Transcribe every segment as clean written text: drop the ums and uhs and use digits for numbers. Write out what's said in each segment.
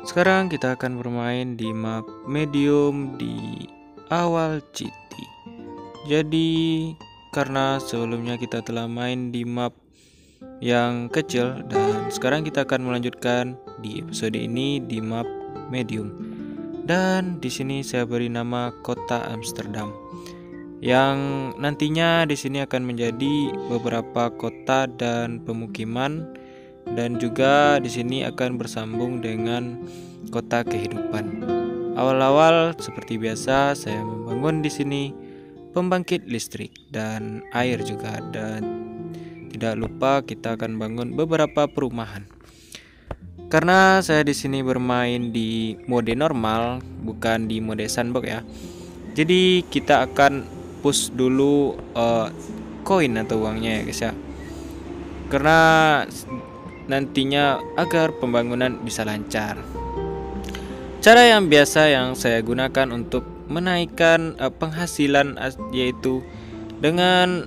Sekarang kita akan bermain di map medium di awal city. Jadi karena sebelumnya kita telah main di map yang kecil dan sekarang kita akan melanjutkan di episode ini di map medium. Dan di sini saya beri nama Kota Amsterdam. Yang nantinya di sini akan menjadi beberapa kota dan pemukiman, dan juga di sini akan bersambung dengan kota kehidupan. Awal-awal seperti biasa saya membangun di sini pembangkit listrik dan air juga, dan tidak lupa kita akan bangun beberapa perumahan. Karena saya di sini bermain di mode normal, bukan di mode sandbox ya. Jadi kita akan push dulu koin atau uangnya ya guys ya. Karena nantinya agar pembangunan bisa lancar. Cara yang biasa yang saya gunakan untuk menaikkan penghasilan yaitu dengan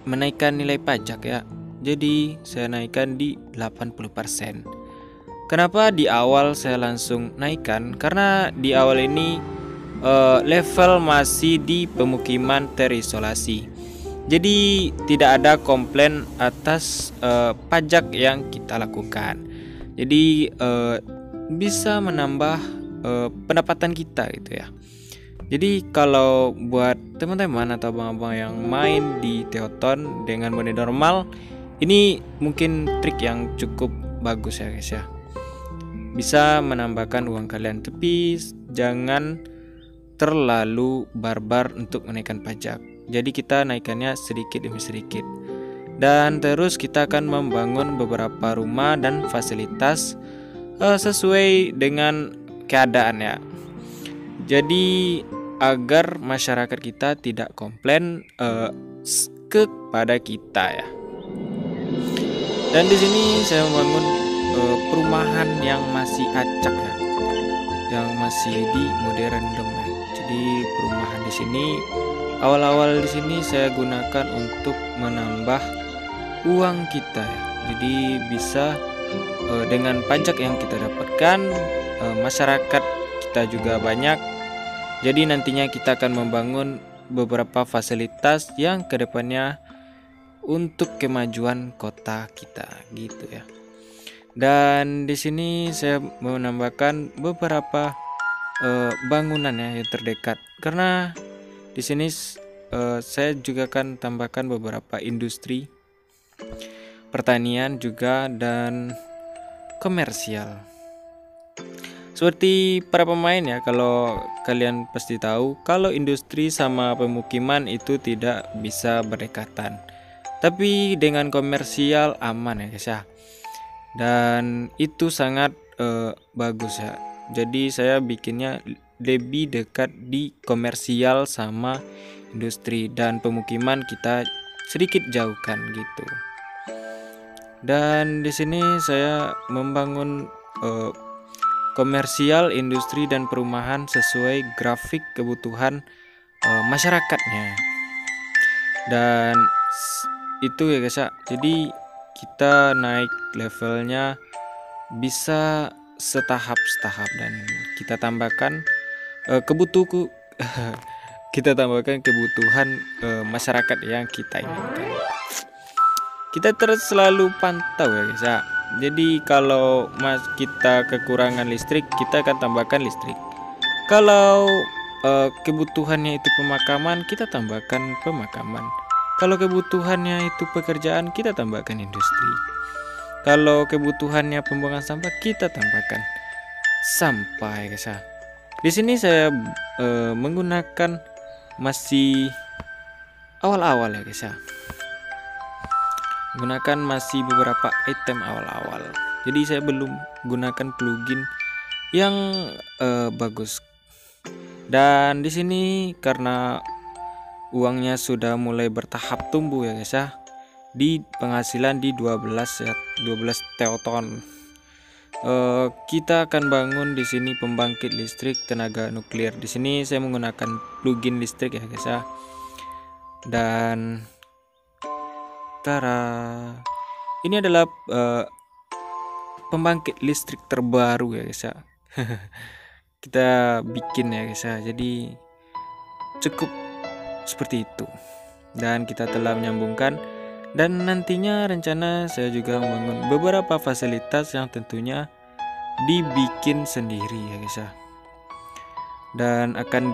menaikkan nilai pajak ya. Jadi saya naikkan di 80%. Kenapa di awal saya langsung naikkan? Karena di awal ini level masih di pemukiman terisolasi. Jadi tidak ada komplain atas pajak yang kita lakukan. Jadi bisa menambah pendapatan kita gitu ya. Jadi kalau buat teman-teman atau abang-abang yang main di Teoton dengan mode normal, ini mungkin trik yang cukup bagus ya guys ya. Bisa menambahkan uang kalian, tapi jangan terlalu barbar untuk menaikkan pajak. Jadi kita naikkannya sedikit demi sedikit. Dan terus kita akan membangun beberapa rumah dan fasilitas sesuai dengan keadaan ya. Jadi agar masyarakat kita tidak komplain kepada kita ya. Dan di sini saya membangun perumahan yang masih acak ya, yang masih di mode random ya. Jadi perumahan di sini awal-awal di sini saya gunakan untuk menambah uang kita ya. Jadi bisa dengan pajak yang kita dapatkan, masyarakat kita juga banyak. Jadi nantinya kita akan membangun beberapa fasilitas yang kedepannya untuk kemajuan kota kita gitu ya. Dan di sini saya menambahkan beberapa bangunan ya yang terdekat, karena di sini saya juga akan tambahkan beberapa industri, pertanian juga, dan komersial. Seperti para pemain ya, kalau kalian pasti tahu kalau industri sama pemukiman itu tidak bisa berdekatan. Tapi dengan komersial aman ya guys ya. Dan itu sangat bagus ya. Jadi saya bikinnya lebih dekat di komersial sama industri, dan pemukiman kita sedikit jauhkan gitu. Dan di sini saya membangun komersial, industri, dan perumahan sesuai grafik kebutuhan masyarakatnya. Dan itu ya guys ya. Jadi kita naik levelnya bisa setahap-setahap, dan kita tambahkan kita tambahkan kebutuhan masyarakat yang kita inginkan. Kita terus selalu pantau ya guys ya. Jadi kalau kita kekurangan listrik, kita akan tambahkan listrik. Kalau kebutuhannya itu pemakaman, kita tambahkan pemakaman. Kalau kebutuhannya itu pekerjaan, kita tambahkan industri. Kalau kebutuhannya pembuangan sampah, kita tambahkan sampah ya guys ya. Di sini saya menggunakan masih awal-awal ya guys ya. Gunakan masih beberapa item awal-awal. Jadi saya belum gunakan plugin yang bagus. Dan di sini karena uangnya sudah mulai bertahap tumbuh ya guys ya. Di penghasilan di 12 ya, 12 teoton. Kita akan bangun di sini pembangkit listrik tenaga nuklir. Di sini saya menggunakan plugin listrik ya guys ya. Dan ini adalah pembangkit listrik terbaru ya guys ya. kita bikin ya guys ya. Jadi cukup seperti itu. Dan kita telah menyambungkan, dan nantinya rencana saya juga membangun beberapa fasilitas yang tentunya dibikin sendiri ya guys ya. Dan akan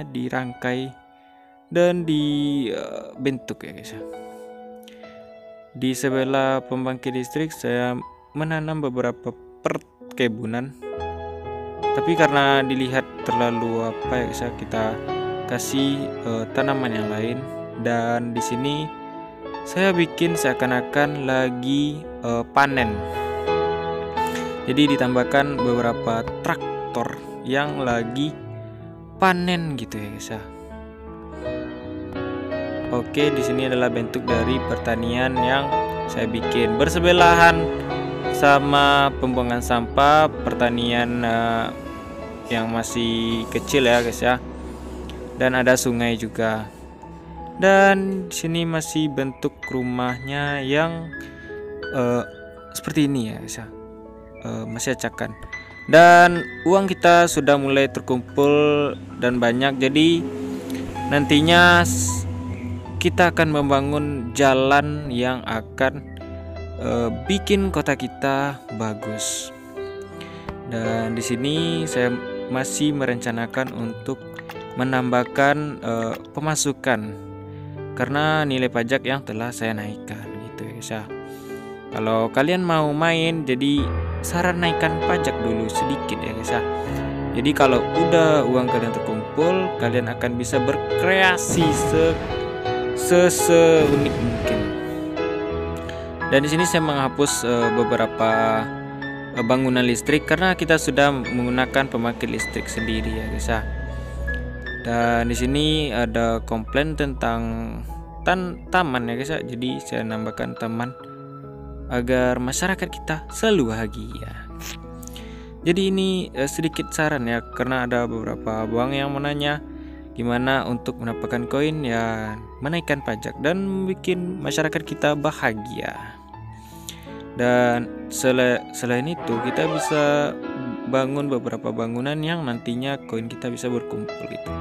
dirangkai dan dibentuk ya guys ya. Di sebelah pembangkit listrik saya menanam beberapa perkebunan, tapi karena dilihat terlalu ya guys ya, kita kasih tanaman yang lain. Dan di sini saya bikin seakan-akan lagi panen. Jadi ditambahkan beberapa traktor yang lagi panen gitu ya guys ya. Oke, di sini adalah bentuk dari pertanian yang saya bikin bersebelahan sama pembuangan sampah, pertanian yang masih kecil ya guys ya. Dan ada sungai juga. Dan di sini masih bentuk rumahnya yang seperti ini ya guys ya. Masih acakan. Dan uang kita sudah mulai terkumpul dan banyak. Jadi nantinya kita akan membangun jalan yang akan bikin kota kita bagus. Dan di sini saya masih merencanakan untuk menambahkan pemasukan karena nilai pajak yang telah saya naikkan gitu ya guys ya. Kalau kalian mau main, jadi saran naikkan pajak dulu sedikit ya guys ya. Jadi kalau udah uang kalian terkumpul, kalian akan bisa berkreasi seunik mungkin. Dan di sini saya menghapus beberapa bangunan listrik karena kita sudah menggunakan pembangkit listrik sendiri ya guys ya. Dan di sini ada komplain tentang taman ya guys ya. Jadi saya nambahkan taman agar masyarakat kita selalu bahagia. Jadi ini sedikit saran ya, karena ada beberapa bank yang menanya gimana untuk mendapatkan koin ya, menaikkan pajak dan bikin masyarakat kita bahagia. Dan selain itu kita bisa bangun beberapa bangunan yang nantinya koin kita bisa berkumpul gitu.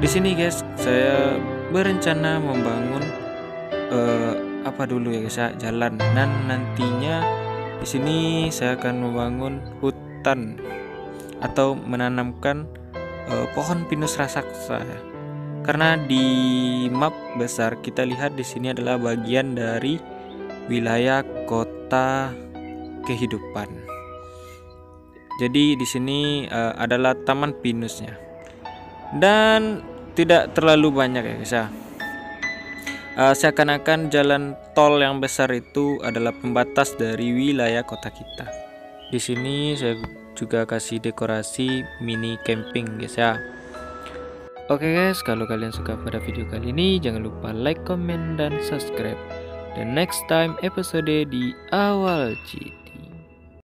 Di sini guys, saya berencana membangun dulu ya guys ya, jalan. Dan nantinya di sini saya akan membangun hutan atau menanamkan pohon pinus raksasa ya. Karena di map besar kita lihat di sini adalah bagian dari wilayah kota kehidupan. Jadi di sini adalah taman pinusnya. Dan tidak terlalu banyak ya guys ya. Seakan-akan jalan tol yang besar itu adalah pembatas dari wilayah kota kita. Di sini saya juga kasih dekorasi mini camping guys ya. Oke guys, kalau kalian suka pada video kali ini, jangan lupa like, comment, dan subscribe. Dan next time episode di Awal Cheat.